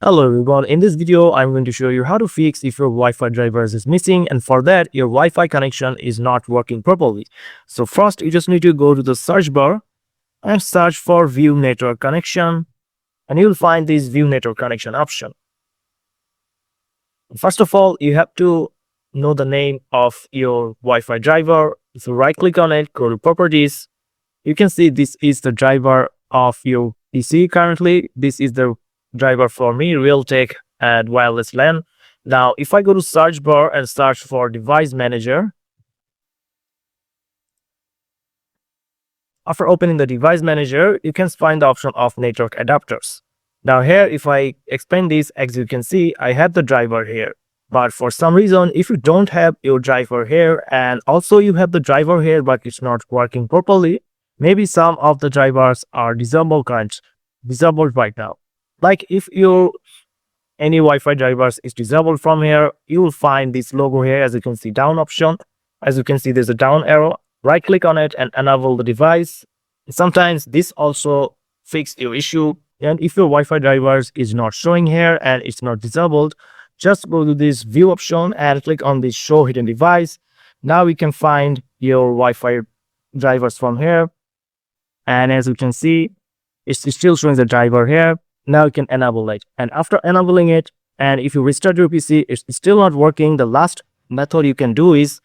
Hello everyone, in this video I'm going to show you how to fix if your Wi-Fi drivers is missing, and for that your Wi-Fi connection is not working properly. So first you just need to go to the search bar and search for view network connection, and you'll find this view network connection option. First of all, you have to know the name of your Wi-Fi driver. So right click on it, go to properties. You can see this is the driver of your PC currently. This is the driver for me, Realtek and wireless LAN. Now, if I go to search bar and search for device manager, after opening the device manager, you can find the option of network adapters. Now here, if I expand this, as you can see, I have the driver here. But for some reason, if you don't have your driver here and also you have the driver here, but it's not working properly, maybe some of the drivers are disabled right now. Like if your any Wi-Fi drivers is disabled from here, you will find this logo here, as you can see, down option. As you can see, there's a down arrow. Right click on it and enable the device. Sometimes this also fix your issue. And if your Wi-Fi drivers is not showing here and it's not disabled, just go to this view option and click on this show hidden device. Now we can find your Wi-Fi drivers from here. And as you can see, it's still showing the driver here. Now you can enable it, and after enabling it, and if you restart your PC, it's still not working, the last method you can do is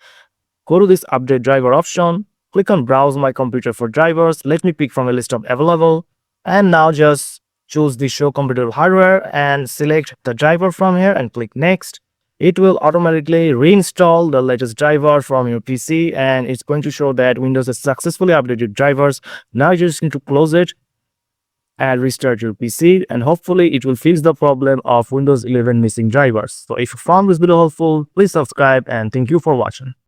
go to this update driver option, click on browse my computer for drivers. Let me pick from a list of available, and now just choose the show compatible hardware and select the driver from here and click next. It will automatically reinstall the latest driver from your PC, and it's going to show that Windows has successfully updated drivers. Now you just need to close it and restart your PC, and hopefully it will fix the problem of Windows 11 missing drivers. So if you found this video helpful, please subscribe, and thank you for watching.